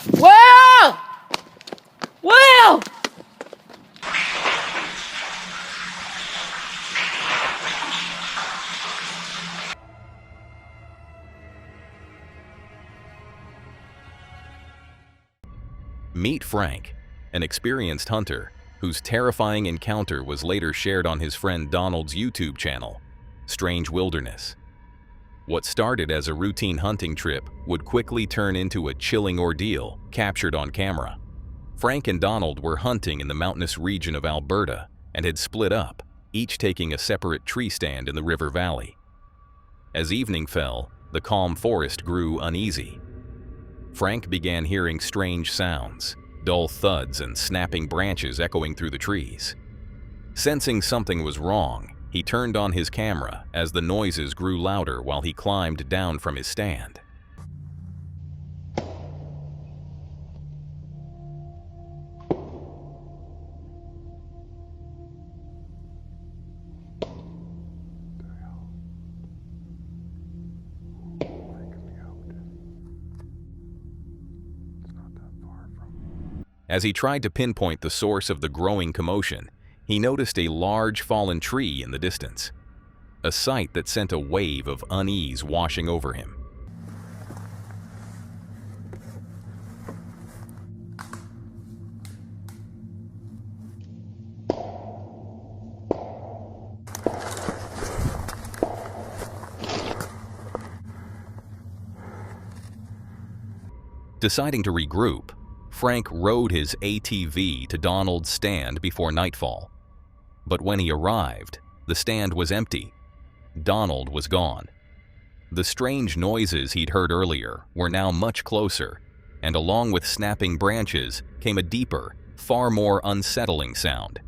Will! Will! Meet Frank, an experienced hunter whose terrifying encounter was later shared on his friend Donald's YouTube channel, Strange Wilderness. What started as a routine hunting trip would quickly turn into a chilling ordeal captured on camera. Frank and Donald were hunting in the mountainous region of Alberta and had split up, each taking a separate tree stand in the river valley. As evening fell, the calm forest grew uneasy. Frank began hearing strange sounds, dull thuds and snapping branches echoing through the trees. Sensing something was wrong, he turned on his camera as the noises grew louder while he climbed down from his stand. As he tried to pinpoint the source of the growing commotion, he noticed a large fallen tree in the distance, a sight that sent a wave of unease washing over him. Deciding to regroup, Frank rode his ATV to Donald's stand before nightfall. But when he arrived, the stand was empty. Donald was gone. The strange noises he'd heard earlier were now much closer, and along with snapping branches came a deeper, far more unsettling sound.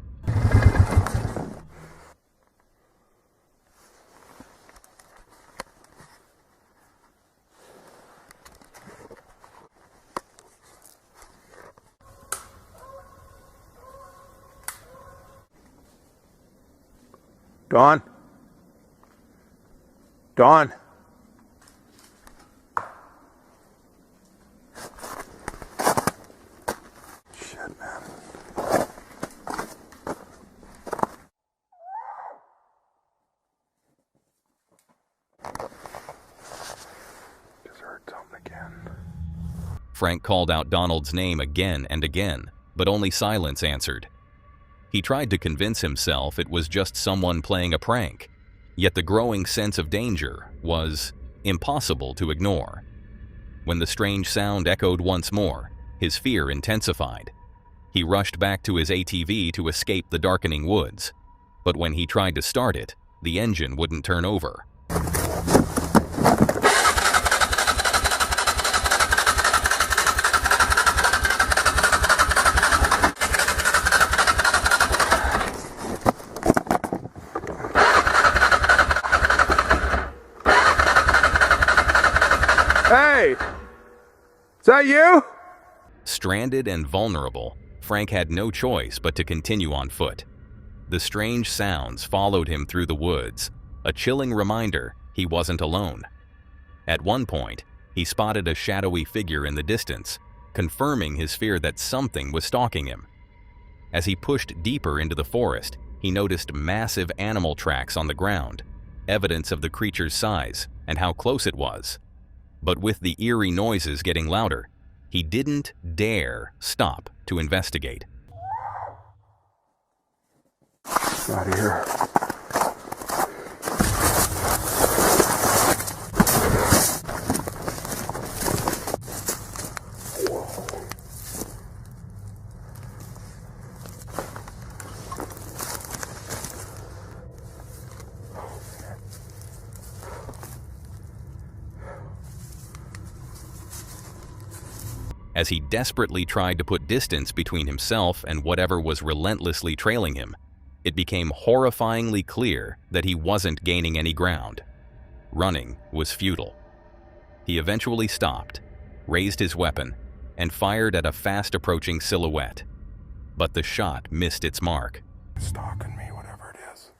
Dawn? Dawn? Shit, man. Just heard something again. Frank called out Donald's name again and again, but only silence answered. He tried to convince himself it was just someone playing a prank, yet the growing sense of danger was impossible to ignore. When the strange sound echoed once more, his fear intensified. He rushed back to his ATV to escape the darkening woods, but when he tried to start it, the engine wouldn't turn over. Hey! Is that you? Stranded and vulnerable, Frank had no choice but to continue on foot. The strange sounds followed him through the woods, a chilling reminder he wasn't alone. At one point, he spotted a shadowy figure in the distance, confirming his fear that something was stalking him. As he pushed deeper into the forest, he noticed massive animal tracks on the ground, evidence of the creature's size and how close it was. But with the eerie noises getting louder, he didn't dare stop to investigate. Out of here. As he desperately tried to put distance between himself and whatever was relentlessly trailing him, it became horrifyingly clear that he wasn't gaining any ground. Running was futile. He eventually stopped, raised his weapon, and fired at a fast-approaching silhouette. But the shot missed its mark. It's stalking me, whatever it is.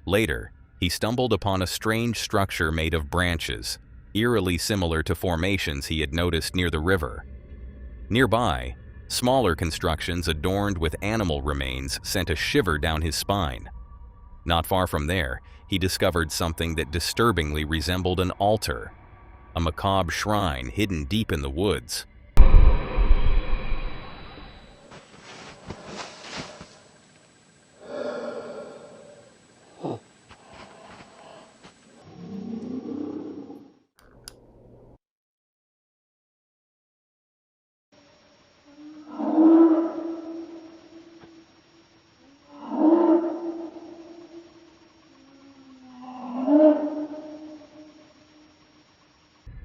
Later, he stumbled upon a strange structure made of branches, eerily similar to formations he had noticed near the river. Nearby, smaller constructions adorned with animal remains sent a shiver down his spine. Not far from there, he discovered something that disturbingly resembled an altar, a macabre shrine hidden deep in the woods.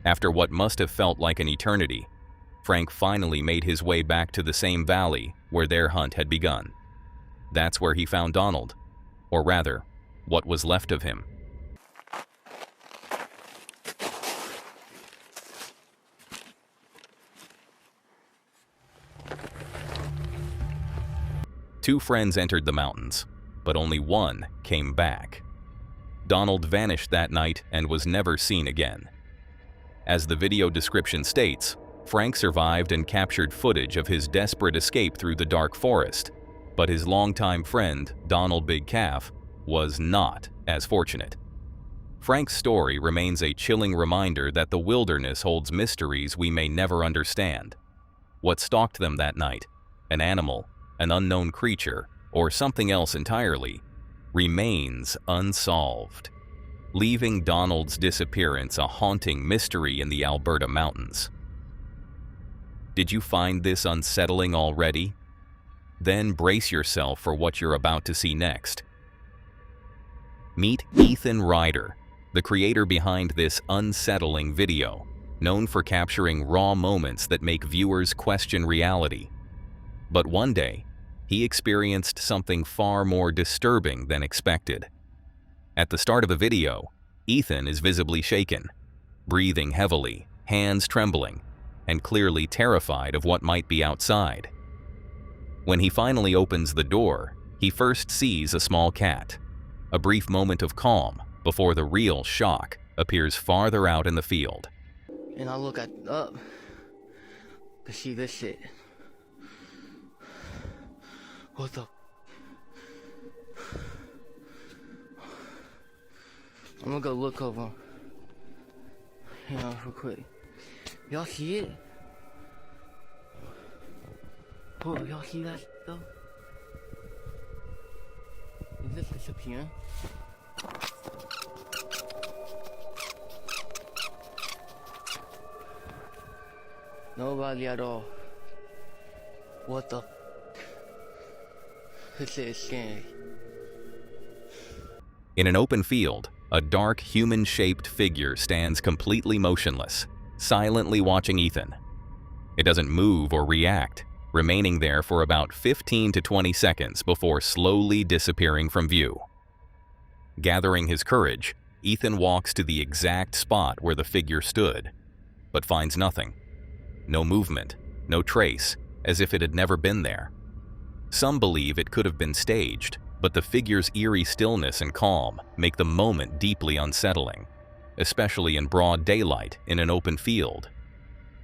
After what must have felt like an eternity, Frank finally made his way back to the same valley where their hunt had begun. That's where he found Donald, or rather, what was left of him. Two friends entered the mountains, but only one came back. Donald vanished that night and was never seen again. As the video description states, Frank survived and captured footage of his desperate escape through the dark forest, but his longtime friend, Donald Big Calf, was not as fortunate. Frank's story remains a chilling reminder that the wilderness holds mysteries we may never understand. What stalked them that night, an animal, an unknown creature, or something else entirely, remains unsolved, leaving Donald's disappearance a haunting mystery in the Alberta mountains. Did you find this unsettling already? Then brace yourself for what you're about to see next. Meet Ethan Ryder, the creator behind this unsettling video, known for capturing raw moments that make viewers question reality. But one day, he experienced something far more disturbing than expected. At the start of the video, Ethan is visibly shaken, breathing heavily, hands trembling, and clearly terrified of what might be outside. When he finally opens the door, he first sees a small cat. A brief moment of calm before the real shock appears farther out in the field. And I look up to see this shit. What the? I'm gonna go look over. Hang on real quick. Y'all see it? Oh, y'all see that though? Is this disappearing? Nobody at all. What the? This is scary. In an open field, a dark human-shaped figure stands completely motionless, silently watching Ethan. It doesn't move or react, remaining there for about 15 to 20 seconds before slowly disappearing from view. Gathering his courage, Ethan walks to the exact spot where the figure stood, but finds nothing. No movement, no trace, as if it had never been there. Some believe it could have been staged, but the figure's eerie stillness and calm make the moment deeply unsettling, especially in broad daylight in an open field.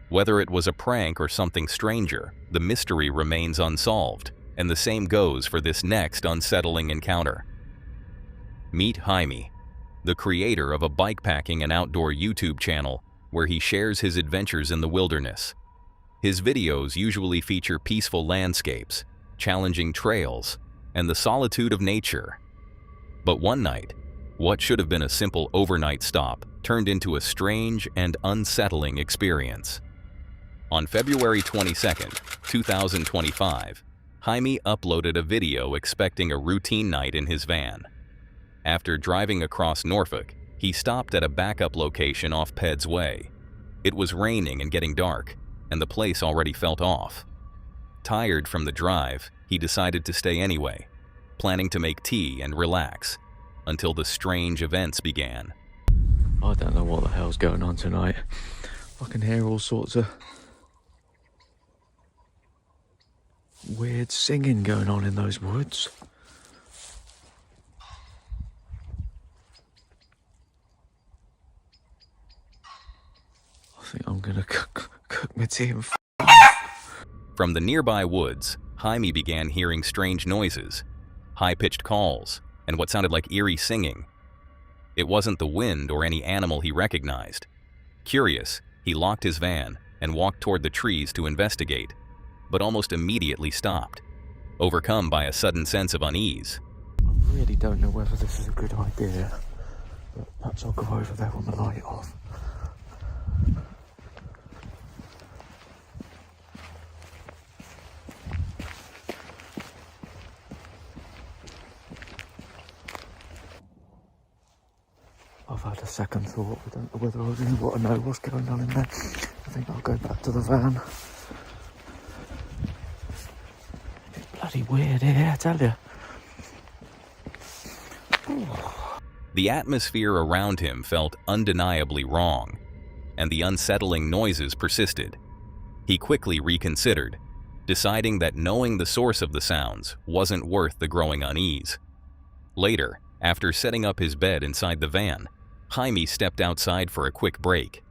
Whether it was a prank or something stranger, the mystery remains unsolved, and the same goes for this next unsettling encounter. Meet Jaime, the creator of a bikepacking and outdoor YouTube channel where he shares his adventures in the wilderness. His videos usually feature peaceful landscapes, challenging trails, and the solitude of nature. But one night, what should have been a simple overnight stop turned into a strange and unsettling experience. On February 22, 2025, Jaime uploaded a video expecting a routine night in his van. After driving across Norfolk, he stopped at a backup location off Ped's Way. It was raining and getting dark, and the place already felt off. Tired from the drive, he decided to stay anyway, planning to make tea and relax, until the strange events began. I don't know what the hell's going on tonight. I can hear all sorts of weird singing going on in those woods. I think I'm gonna cook my tea and From the nearby woods, Jaime began hearing strange noises, high-pitched calls, and what sounded like eerie singing. It wasn't the wind or any animal he recognized. Curious, he locked his van and walked toward the trees to investigate, but almost immediately stopped, overcome by a sudden sense of unease. I really don't know whether this is a good idea, but perhaps I'll go over there with the light off. I've had a second thought. I don't know whether I really want to know what's going on in there. I think I'll go back to the van. It's bloody weird here, I tell you. The atmosphere around him felt undeniably wrong, and the unsettling noises persisted. He quickly reconsidered, deciding that knowing the source of the sounds wasn't worth the growing unease. Later, after setting up his bed inside the van, Jaime stepped outside for a quick break.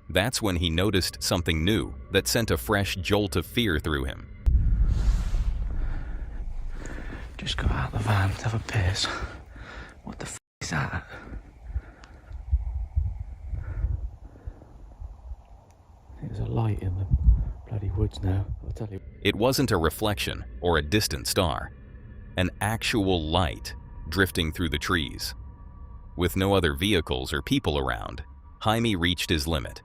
That's when he noticed something new that sent a fresh jolt of fear through him. Just got out of the van to have a piss. What the f is that? There's a light in the bloody woods now, I'll tell you. It wasn't a reflection or a distant star. An actual light drifting through the trees. With no other vehicles or people around, Jaime reached his limit.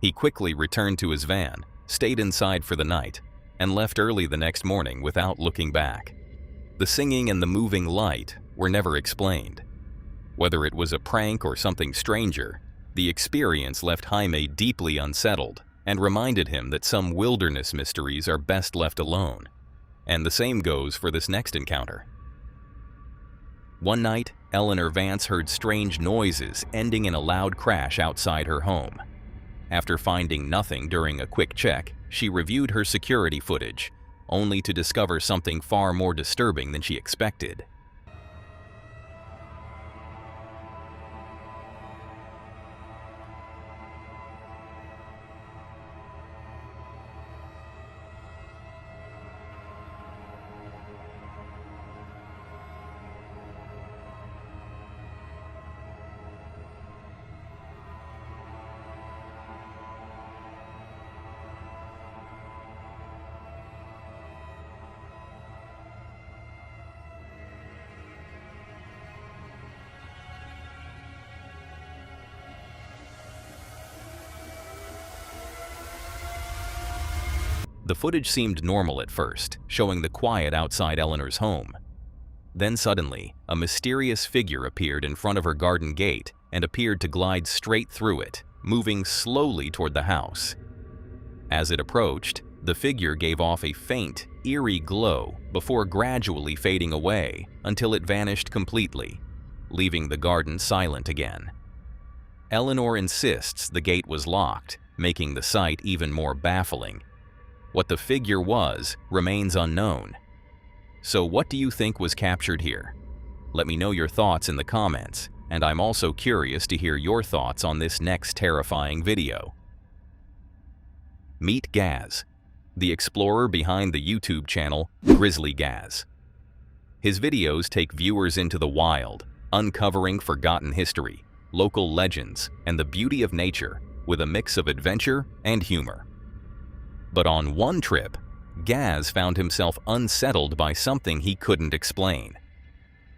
He quickly returned to his van, stayed inside for the night, and left early the next morning without looking back. The singing and the moving light were never explained. Whether it was a prank or something stranger, the experience left Jaime deeply unsettled and reminded him that some wilderness mysteries are best left alone. And the same goes for this next encounter. One night, Eleanor Vance heard strange noises ending in a loud crash outside her home. After finding nothing during a quick check, she reviewed her security footage, only to discover something far more disturbing than she expected. The footage seemed normal at first, showing the quiet outside Eleanor's home. Then suddenly, a mysterious figure appeared in front of her garden gate and appeared to glide straight through it, moving slowly toward the house. As it approached, the figure gave off a faint, eerie glow before gradually fading away until it vanished completely, leaving the garden silent again. Eleanor insists the gate was locked, making the sight even more baffling. What the figure was remains unknown. So what do you think was captured here? Let me know your thoughts in the comments, and I'm also curious to hear your thoughts on this next terrifying video. Meet Gaz, the explorer behind the YouTube channel Grizzly Gaz. His videos take viewers into the wild, uncovering forgotten history, local legends, and the beauty of nature with a mix of adventure and humor. But on one trip, Gaz found himself unsettled by something he couldn't explain.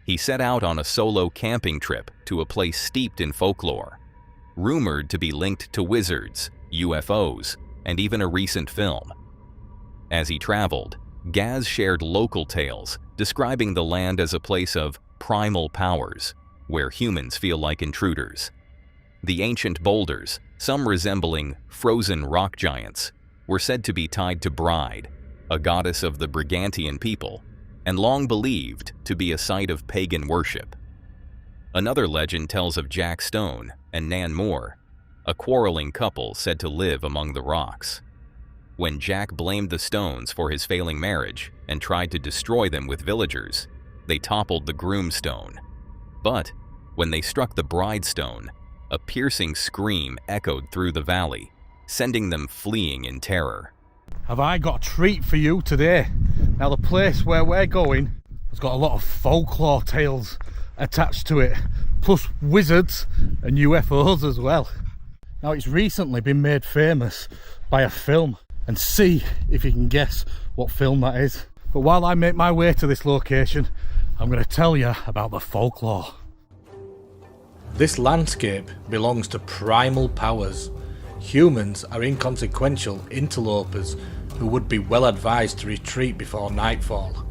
He set out on a solo camping trip to a place steeped in folklore, rumored to be linked to wizards, UFOs, and even a recent film. As he traveled, Gaz shared local tales describing the land as a place of primal powers, where humans feel like intruders. The ancient boulders, some resembling frozen rock giants, were said to be tied to Bride, a goddess of the Brigantian people, and long believed to be a site of pagan worship. Another legend tells of Jack Stone and Nan Moore, a quarreling couple said to live among the rocks. When Jack blamed the stones for his failing marriage and tried to destroy them with villagers, they toppled the groom stone. But when they struck the bride stone, a piercing scream echoed through the valley, sending them fleeing in terror. Have I got a treat for you today? Now the place where we're going has got a lot of folklore tales attached to it, plus wizards and UFOs as well. Now it's recently been made famous by a film, and see if you can guess what film that is. But while I make my way to this location, I'm going to tell you about the folklore. This landscape belongs to primal powers. Humans are inconsequential interlopers who would be well advised to retreat before nightfall.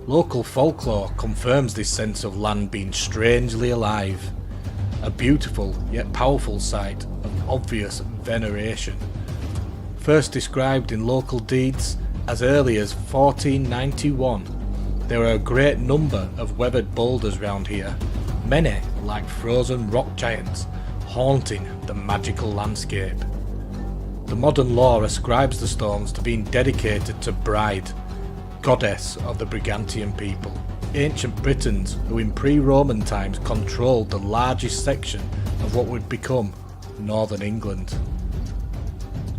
Local folklore confirms this sense of land being strangely alive. A beautiful yet powerful sight of obvious veneration. First described in local deeds as early as 1491, there are a great number of weathered boulders round here, many like frozen rock giants, haunting the magical landscape. The modern lore ascribes the stones to being dedicated to Bride, goddess of the Brigantian people, ancient Britons who in pre-Roman times controlled the largest section of what would become northern England.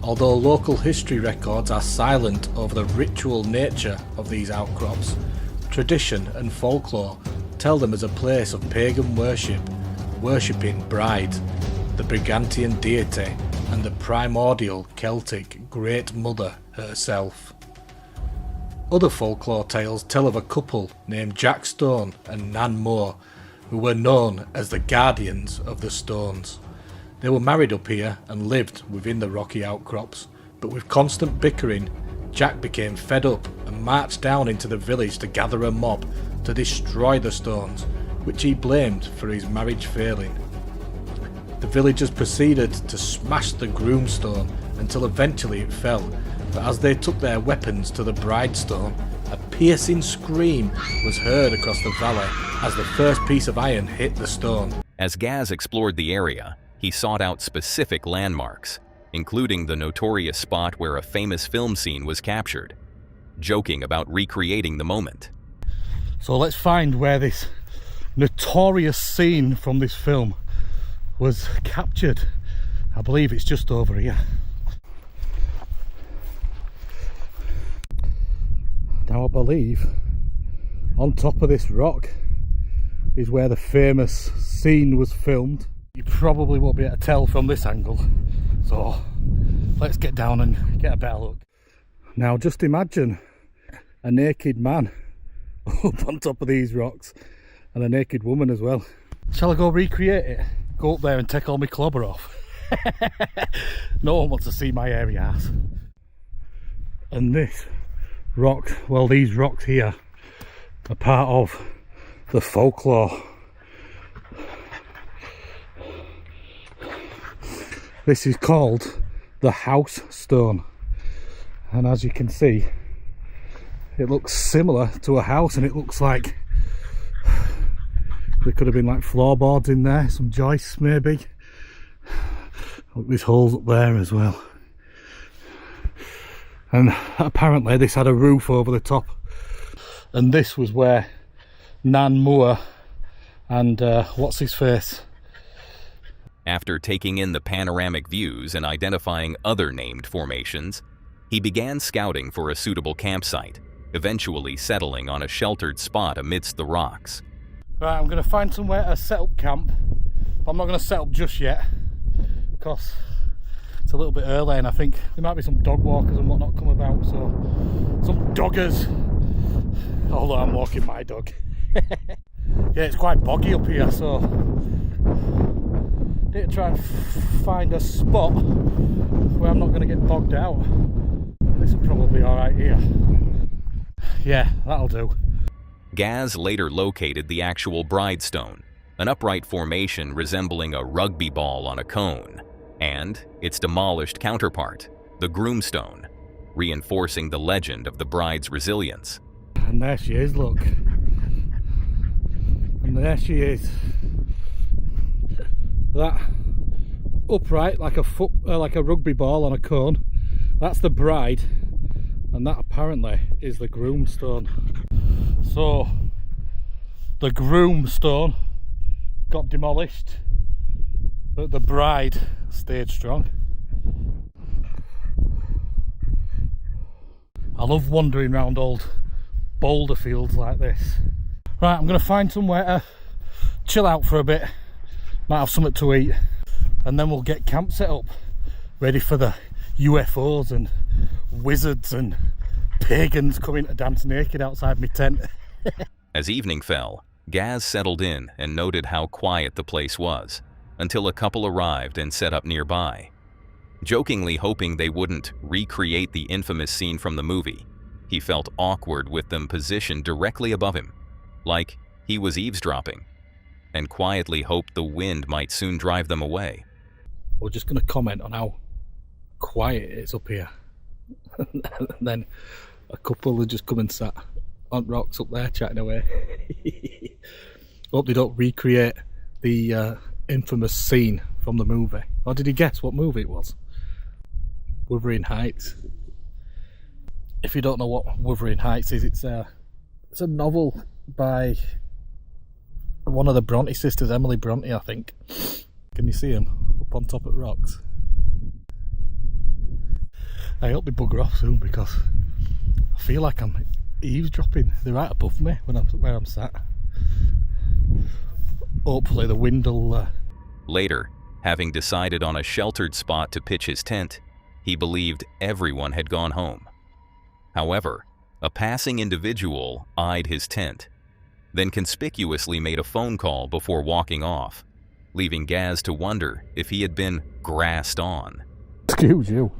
Although local history records are silent over the ritual nature of these outcrops, tradition and folklore tell them as a place of pagan worship, worshipping Bride, the Brigantian deity and the primordial Celtic Great Mother herself. Other folklore tales tell of a couple named Jack Stone and Nan Moore, who were known as the Guardians of the Stones. They were married up here and lived within the rocky outcrops, but with constant bickering, Jack became fed up and marched down into the village to gather a mob to destroy the stones, which he blamed for his marriage failing. The villagers proceeded to smash the Groomstone until eventually it fell, but as they took their weapons to the Bride Stone, a piercing scream was heard across the valley as the first piece of iron hit the stone. As Gaz explored the area, he sought out specific landmarks, including the notorious spot where a famous film scene was captured, joking about recreating the moment. So let's find where this notorious scene from this film was captured. I believe it's just over here. Now I believe on top of this rock is where the famous scene was filmed. You probably won't be able to tell from this angle, so let's get down and get a better look. Now just imagine a naked man up on top of these rocks, and a naked woman as well. Shall I go recreate it? Go up there and take all my clobber off? No one wants to see my hairy ass. And this rock, well, these rocks here are part of the folklore. This is called the House Stone, and as you can see, it looks similar to a house, and it looks like there could have been like floorboards in there, some joists maybe. Look, there's holes up there as well, and apparently this had a roof over the top, and this was where Nan Moore and what's his face. After taking in the panoramic views and identifying other named formations, he began scouting for a suitable campsite, eventually settling on a sheltered spot amidst the rocks. Right, I'm going to find somewhere to set up camp, but I'm not going to set up just yet because it's a little bit early, and I think there might be some dog walkers and whatnot come about, so some doggers, although I'm walking my dog. Yeah, it's quite boggy up here, so I need to try and find a spot where I'm not going to get bogged out. This will probably be alright here. Yeah, that'll do. Gaz later located the actual Bride Stone, an upright formation resembling a rugby ball on a cone, and its demolished counterpart, the Groomstone, reinforcing the legend of the bride's resilience. And there she is, look. And there she is. That upright, like a rugby ball on a cone, that's the bride, and that apparently is the Groomstone. So the Groomstone got demolished, but the bride stayed strong. I love wandering around old boulder fields like this. Right, I'm going to find somewhere to chill out for a bit. Might have something to eat. And then we'll get camp set up. Ready for the UFOs and wizards and pagans coming to dance naked outside my tent. As evening fell, Gaz settled in and noted how quiet the place was, until a couple arrived and set up nearby. Jokingly hoping they wouldn't recreate the infamous scene from the movie, he felt awkward with them positioned directly above him, like he was eavesdropping, and quietly hoped the wind might soon drive them away. We're just going to comment on how quiet it is up here. And then a couple have just come and sat on rocks up there chatting away. Hope they don't recreate the infamous scene from the movie. Or did you guess what movie it was? Wuthering Heights. If you don't know what Wuthering Heights is, it's a novel by one of the Bronte sisters, Emily Bronte, I think. Can you see him up on top of rocks? I hope they bugger off soon because I feel like I'm eavesdropping. They're right above me where I'm sat. Hopefully the wind will... Later, having decided on a sheltered spot to pitch his tent, he believed everyone had gone home. However, a passing individual eyed his tent, then conspicuously made a phone call before walking off, leaving Gaz to wonder if he had been grassed on. Excuse you.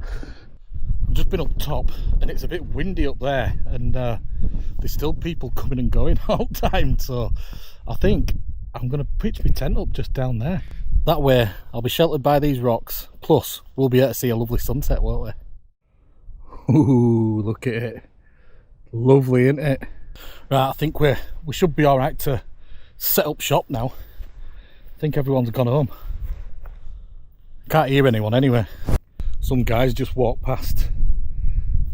I've just been up top and it's a bit windy up there, and there's still people coming and going all the time, so I think I'm going to pitch my tent up just down there. That way I'll be sheltered by these rocks, plus we'll be able to see a lovely sunset, won't we? Ooh, look at it. Lovely, isn't it? Right, I think we should be alright to set up shop now. I think everyone's gone home. Can't hear anyone anyway. Some guys just walked past,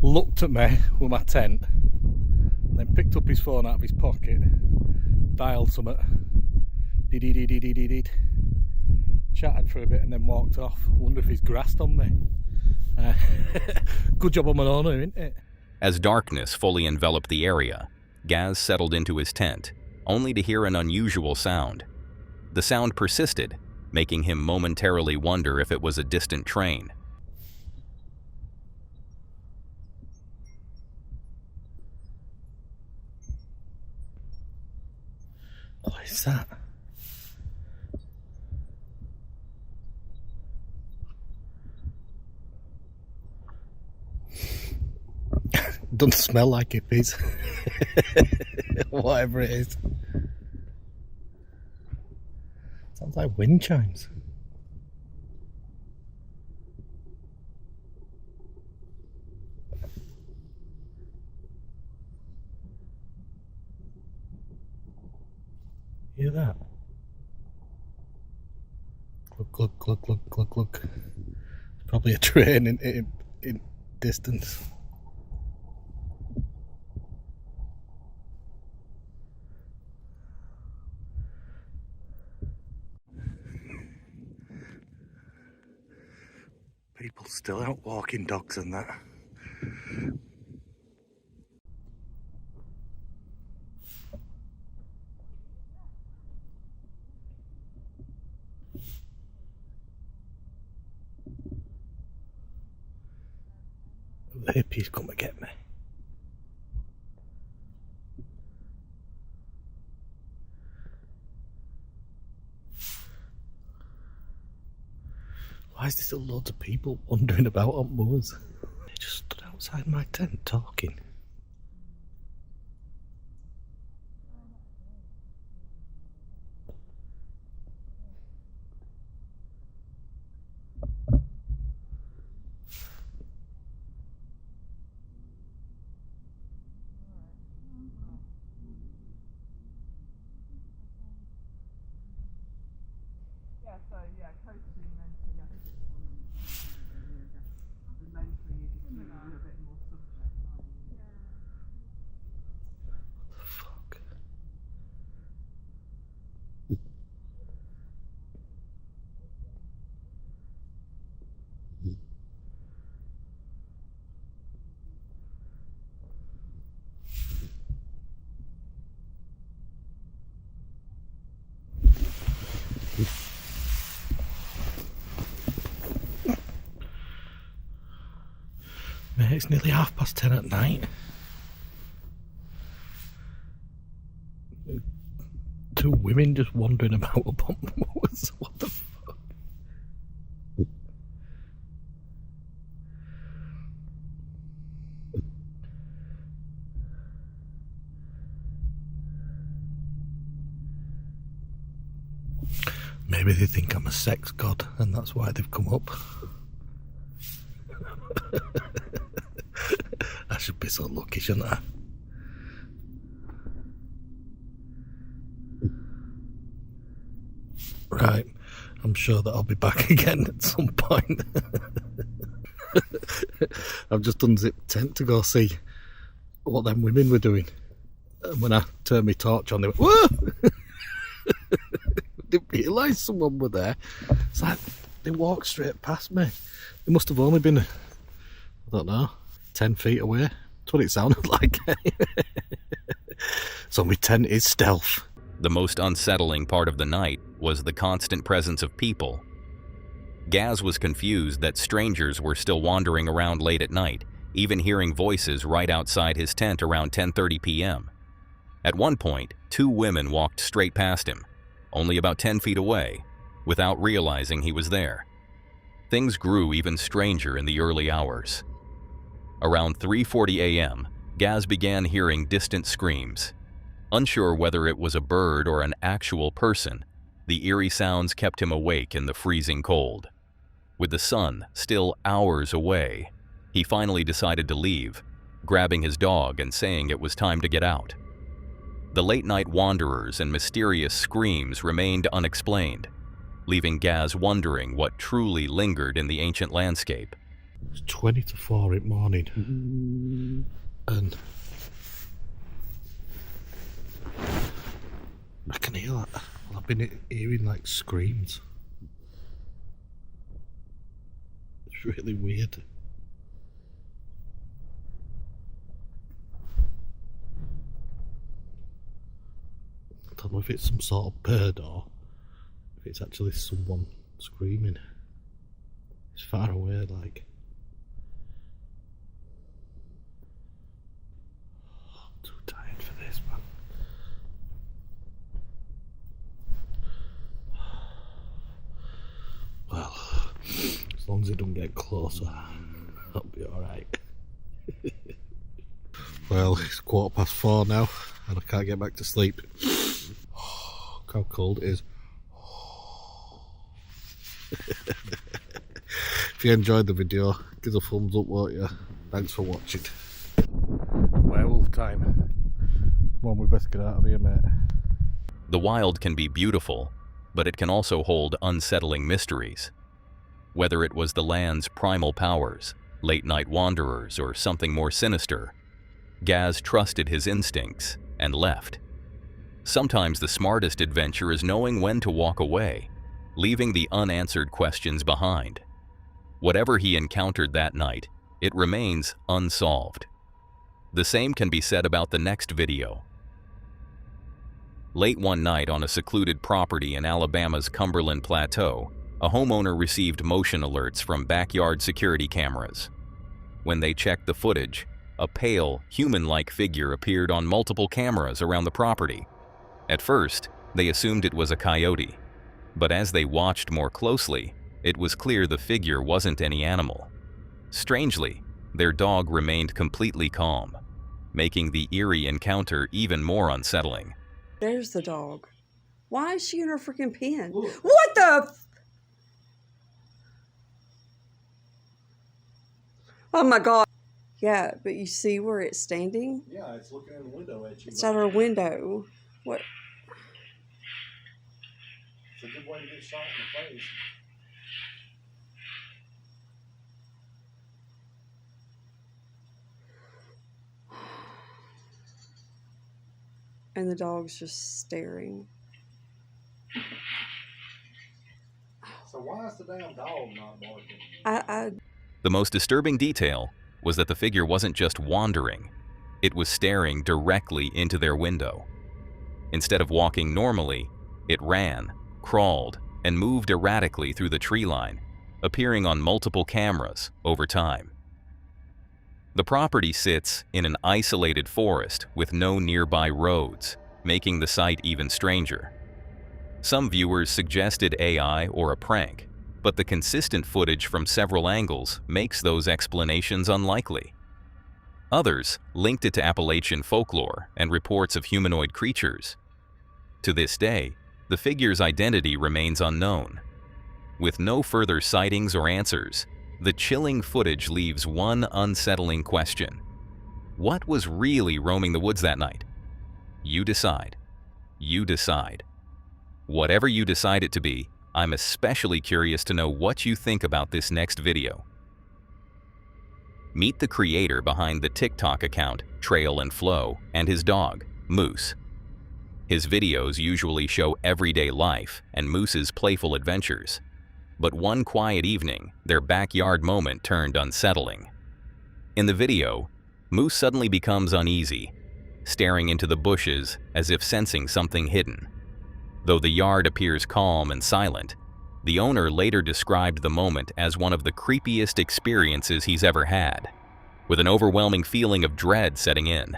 looked at me with my tent, and then picked up his phone out of his pocket, dialed something, did, chatted for a bit and then walked off. Wonder if he's grassed on me. Good job on my owner, isn't it? As darkness fully enveloped the area, Gaz settled into his tent, only to hear an unusual sound. The sound persisted, making him momentarily wonder if it was a distant train. What is that? Doesn't smell like hippies. Whatever it is. Sounds like wind chimes. Hear that? Look. It's probably a train in distance. People still out walking dogs and that. The hippies come to get me. Why is there still loads of people wandering about on moors? They just stood outside my tent talking. It's nearly 10:30 at night. Two women just wandering about upon mowers. What the fuck? Maybe they think I'm a sex god and that's why they've come up. I should be so lucky, shouldn't I? Right, I'm sure that I'll be back again at some point. I've just unzipped tent to go see what them women were doing. And when I turned my torch on, they went, whoa! Didn't realise someone were there. It's like they walked straight past me. They must have only been, I don't know, 10 feet away. That's what it sounded like. So my tent is stealth. The most unsettling part of the night was the constant presence of people. Gaz was confused that strangers were still wandering around late at night, even hearing voices right outside his tent around 10:30 p.m. At one point, 2 women walked straight past him, only about 10 feet away, without realizing he was there. Things grew even stranger in the early hours. Around 3:40 a.m., Gaz began hearing distant screams. Unsure whether it was a bird or an actual person, the eerie sounds kept him awake in the freezing cold. With the sun still hours away, he finally decided to leave, grabbing his dog and saying it was time to get out. The late-night wanderers and mysterious screams remained unexplained, leaving Gaz wondering what truly lingered in the ancient landscape. It's 20 to 4 in the morning, and I can hear that. Well, I've been hearing like screams. It's really weird. I don't know if it's some sort of bird or if it's actually someone screaming. It's far away, like. I'm too tired for this, man. Well, as long as it don't get closer, I'll be alright. Well, it's 4:15 now, and I can't get back to sleep. Look how cold it is. If you enjoyed the video, give us a thumbs up, won't you? Thanks for watching. Werewolf time. Come on, we best get out of here, mate. The wild can be beautiful, but it can also hold unsettling mysteries. Whether it was the land's primal powers, late-night wanderers, or something more sinister, Gaz trusted his instincts and left. Sometimes the smartest adventure is knowing when to walk away, leaving the unanswered questions behind. Whatever he encountered that night, it remains unsolved. The same can be said about the next video. Late one night on a secluded property in Alabama's Cumberland Plateau, a homeowner received motion alerts from backyard security cameras. When they checked the footage, a pale, human-like figure appeared on multiple cameras around the property. At first, they assumed it was a coyote, but as they watched more closely, it was clear the figure wasn't any animal. Strangely, their dog remained completely calm, making the eerie encounter even more unsettling. There's the dog. Why is she in her freaking pen? What the? Oh my God. Yeah, but you see where it's standing? Yeah, it's looking in the window at you. It's at her window. What? It's a good way to get shot in the face. And the dog's just staring. So why is the damn dog not barking? The most disturbing detail was that the figure wasn't just wandering, it was staring directly into their window. Instead of walking normally, it ran, crawled, and moved erratically through the tree line, appearing on multiple cameras over time. The property sits in an isolated forest with no nearby roads, making the site even stranger. Some viewers suggested AI or a prank, but the consistent footage from several angles makes those explanations unlikely. Others linked it to Appalachian folklore and reports of humanoid creatures. To this day, the figure's identity remains unknown. With no further sightings or answers, the chilling footage leaves one unsettling question. What was really roaming the woods that night? You decide. You decide. Whatever you decide it to be, I'm especially curious to know what you think about this next video. Meet the creator behind the TikTok account, Trail and Flow, and his dog, Moose. His videos usually show everyday life and Moose's playful adventures. But one quiet evening, their backyard moment turned unsettling. In the video, Moose suddenly becomes uneasy, staring into the bushes as if sensing something hidden. Though the yard appears calm and silent, the owner later described the moment as one of the creepiest experiences he's ever had, with an overwhelming feeling of dread setting in.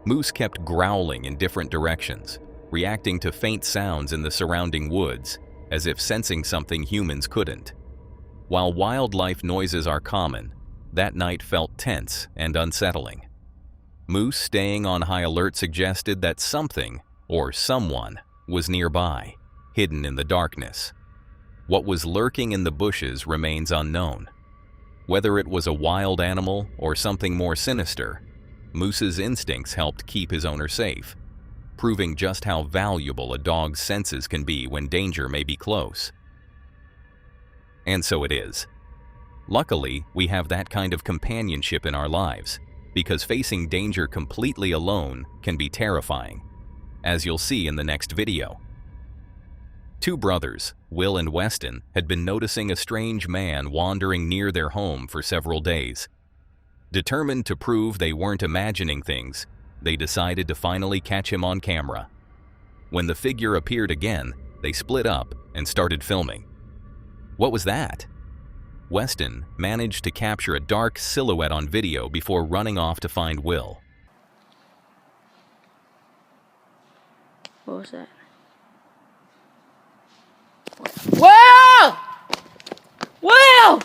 Moose kept growling in different directions, reacting to faint sounds in the surrounding woods, as if sensing something humans couldn't. While wildlife noises are common, that night felt tense and unsettling. Moose staying on high alert suggested that something, or someone, was nearby, hidden in the darkness. What was lurking in the bushes remains unknown. Whether it was a wild animal or something more sinister, Moose's instincts helped keep his owner safe, proving just how valuable a dog's senses can be when danger may be close. And so it is. Luckily, we have that kind of companionship in our lives, because facing danger completely alone can be terrifying, as you'll see in the next video. Two brothers, Will and Weston, had been noticing a strange man wandering near their home for several days. Determined to prove they weren't imagining things, they decided to finally catch him on camera. When the figure appeared again, they split up and started filming. What was that? Weston managed to capture a dark silhouette on video before running off to find Will. What was that? Will! Will!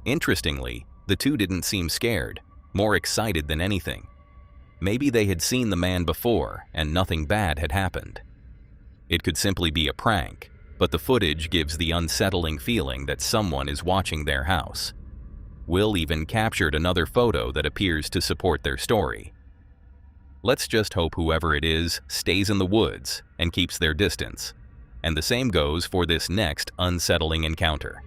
Interestingly, the two didn't seem scared, more excited than anything. Maybe they had seen the man before and nothing bad had happened. It could simply be a prank, but the footage gives the unsettling feeling that someone is watching their house. Will even captured another photo that appears to support their story. Let's just hope whoever it is stays in the woods and keeps their distance. And the same goes for this next unsettling encounter.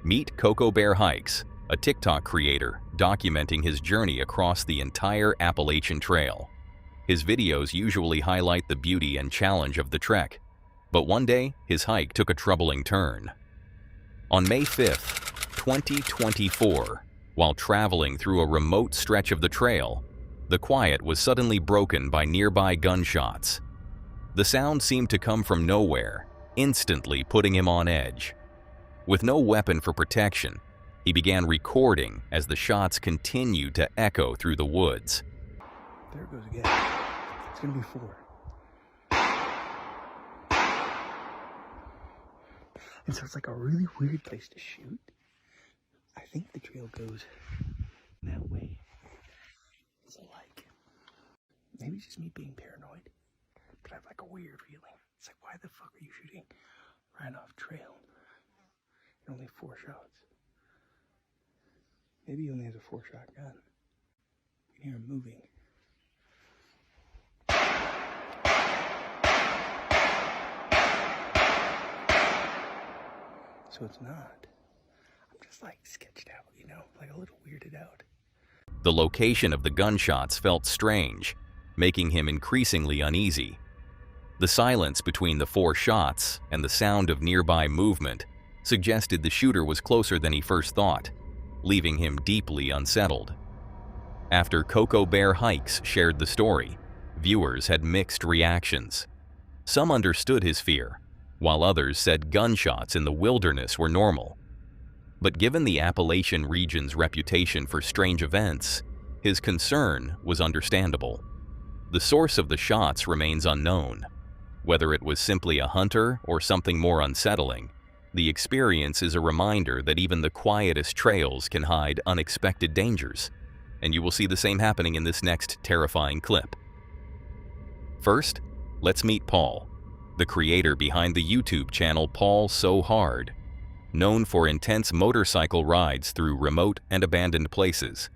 Meet Cocoa Bear Hikes, a TikTok creator documenting his journey across the entire Appalachian Trail. His videos usually highlight the beauty and challenge of the trek, but one day his hike took a troubling turn. On May 5th, 2024, while traveling through a remote stretch of the trail, the quiet was suddenly broken by nearby gunshots. The sound seemed to come from nowhere, instantly putting him on edge. With no weapon for protection, he began recording as the shots continued to echo through the woods. There it goes again. It's gonna be 4. And so it's like a really weird place to shoot. think the trail goes that way. So like, maybe it's just me being paranoid, but I have like a weird feeling. It's like, why the fuck are you shooting right off trail? And only 4 shots. Maybe he only has a 4-shot gun. You can hear him moving. So it's not. I'm just like sketched out, you know, like a little weirded out. The location of the gunshots felt strange, making him increasingly uneasy. The silence between the 4 shots and the sound of nearby movement suggested the shooter was closer than he first thought, leaving him deeply unsettled. After Cocoa Bear Hikes shared the story, viewers had mixed reactions. Some understood his fear, while others said gunshots in the wilderness were normal. But given the Appalachian region's reputation for strange events, his concern was understandable. The source of the shots remains unknown. Whether it was simply a hunter or something more unsettling, the experience is a reminder that even the quietest trails can hide unexpected dangers, and you will see the same happening in this next terrifying clip. First, let's meet Paul, the creator behind the YouTube channel Paul So Hard. Known for intense motorcycle rides through remote and abandoned places,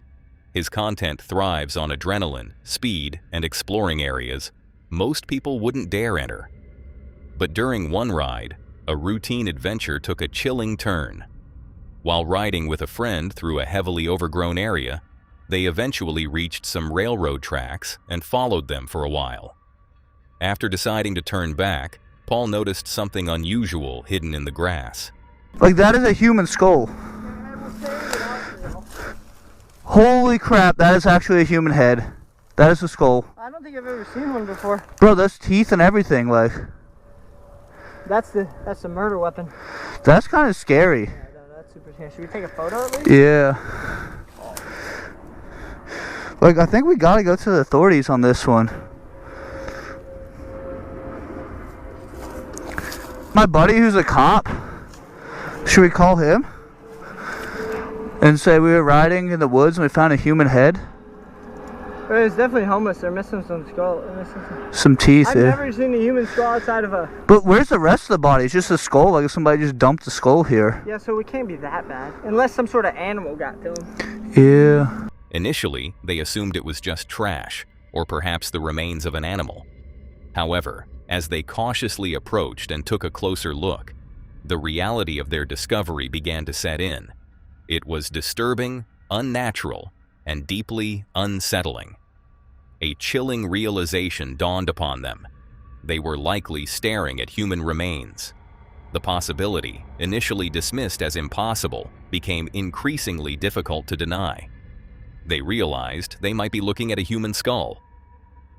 his content thrives on adrenaline, speed, and exploring areas most people wouldn't dare enter. But during one ride, a routine adventure took a chilling turn. While riding with a friend through a heavily overgrown area, they eventually reached some railroad tracks and followed them for a while. After deciding to turn back, Paul noticed something unusual hidden in the grass. Like, that is a human skull. Holy crap, that is actually a human head. That is a skull. I don't think I've ever seen one before. Bro, that's teeth and everything, like. That's the murder weapon. That's kind of scary. Yeah, no, that's super scary. Should we take a photo at least? Yeah. Like, I think we gotta go to the authorities on this one. My buddy who's a cop, should we call him? And say we were riding in the woods and we found a human head? It's definitely homeless. They're missing some skull. Some teeth, I've never seen a human skull outside of a... But where's the rest of the body? It's just a skull, like if somebody just dumped a skull here. Yeah, so it can't be that bad. Unless some sort of animal got to him. Yeah. Initially, they assumed it was just trash, or perhaps the remains of an animal. However, as they cautiously approached and took a closer look, the reality of their discovery began to set in. It was disturbing, unnatural, and deeply unsettling. A chilling realization dawned upon them. They were likely staring at human remains. The possibility, initially dismissed as impossible, became increasingly difficult to deny. They realized they might be looking at a human skull.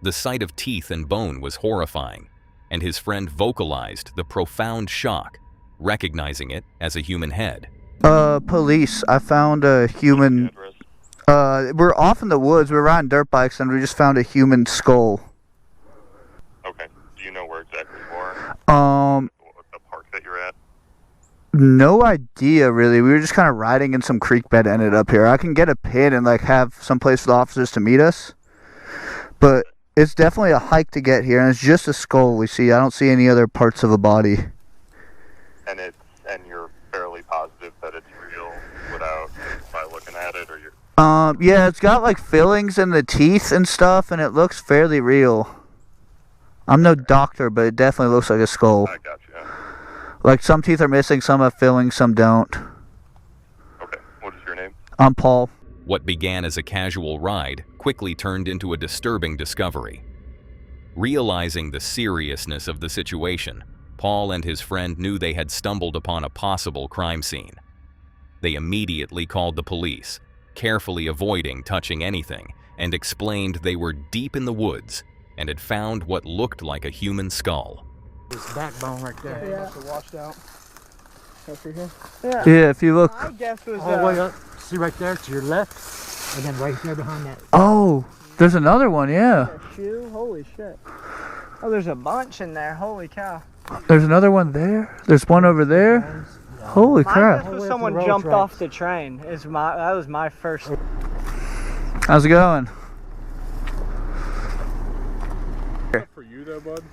The sight of teeth and bone was horrifying, and his friend vocalized the profound shock, recognizing it as a human head. Police, I found a human... we're off in the woods, we're riding dirt bikes, and we just found a human skull. Okay. Do you know where exactly you are? The park that you're at? No idea, really. We were just kind of riding in some creek bed, ended up here. I can get a pin and, like, have some place for the officers to meet us. But it's definitely a hike to get here, and it's just a skull we see. I don't see any other parts of a body. And you're fairly positive that it's real by looking at it, or you're... Yeah, it's got like fillings in the teeth and stuff, and it looks fairly real. I'm no doctor, but it definitely looks like a skull. I got you. Like, some teeth are missing, some have fillings, some don't. Okay, what is your name? I'm Paul. What began as a casual ride quickly turned into a disturbing discovery. Realizing the seriousness of the situation, Paul and his friend knew they had stumbled upon a possible crime scene. They immediately called the police, carefully avoiding touching anything, and explained they were deep in the woods and had found what looked like a human skull. This backbone right there. Yeah. It's washed out. Over here. Yeah. Yeah, if you look. I guess was all the way up. See right there to your left, and then right there behind that. Oh, there's another one, yeah. Shoe. Holy shit. Oh, there's a bunch in there. Holy cow. There's another one there. There's one over there. Holy crap. Mine just was someone jumped off the train. That was my first. How's it going? For you though, bud,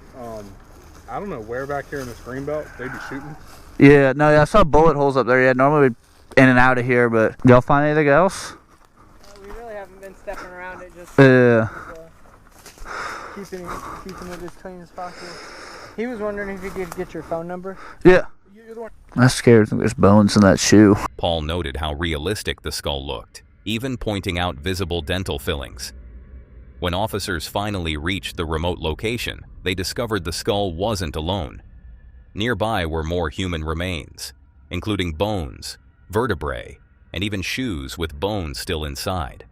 I don't know where back here in this green belt they'd be shooting. Yeah, no, I saw bullet holes up there. Yeah, normally we'd in and out of here, but y'all find anything else? We really haven't been stepping around it, just keeping it as clean as possible. He was wondering if you could get your phone number. Yeah. I'm scared. There's bones in that shoe. Paul noted how realistic the skull looked, even pointing out visible dental fillings. When officers finally reached the remote location, they discovered the skull wasn't alone. Nearby were more human remains, including bones, vertebrae, and even shoes with bones still inside.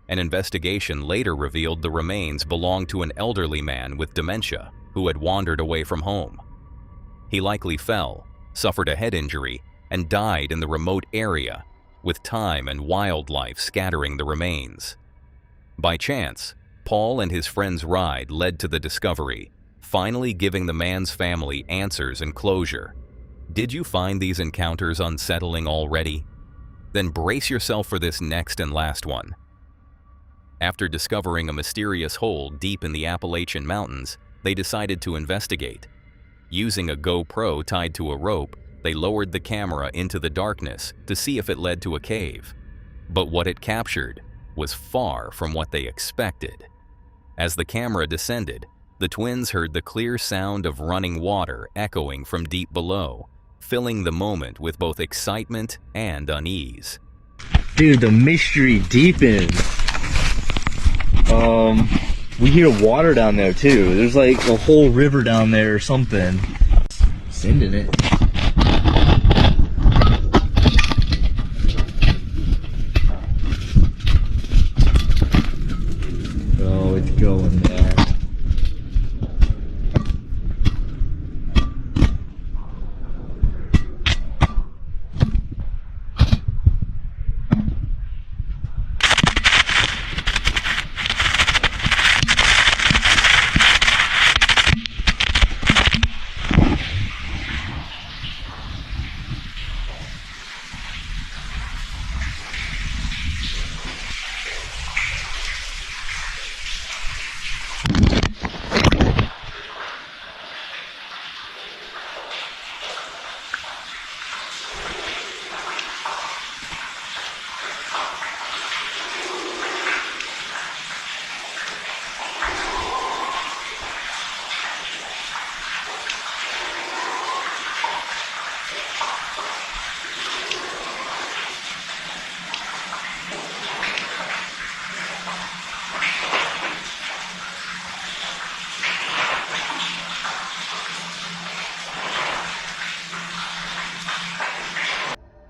An investigation later revealed the remains belonged to an elderly man with dementia who had wandered away from home. He likely fell, suffered a head injury, and died in the remote area, with time and wildlife scattering the remains. By chance, Paul and his friend's ride led to the discovery, finally giving the man's family answers and closure. Did you find these encounters unsettling already? Then brace yourself for this next and last one. After discovering a mysterious hole deep in the Appalachian Mountains, they decided to investigate. Using a GoPro tied to a rope, they lowered the camera into the darkness to see if it led to a cave. But what it captured was far from what they expected. As the camera descended, the twins heard the clear sound of running water echoing from deep below, filling the moment with both excitement and unease. Dude, the mystery deepens. We hear water down there too. There's like a whole river down there or something. Sending it. Oh, it's going there.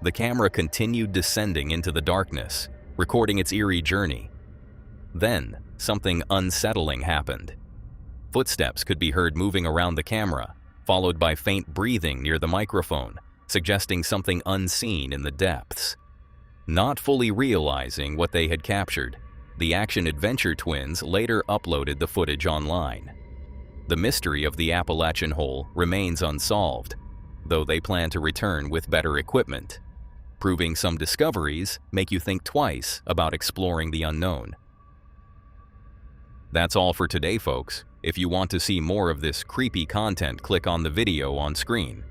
The camera continued descending into the darkness, recording its eerie journey. Then, something unsettling happened. Footsteps could be heard moving around the camera, followed by faint breathing near the microphone, suggesting something unseen in the depths. Not fully realizing what they had captured, the action-adventure twins later uploaded the footage online. The mystery of the Appalachian Hole remains unsolved, though they plan to return with better equipment. Proving some discoveries make you think twice about exploring the unknown. That's all for today, folks. If you want to see more of this creepy content, click on the video on screen.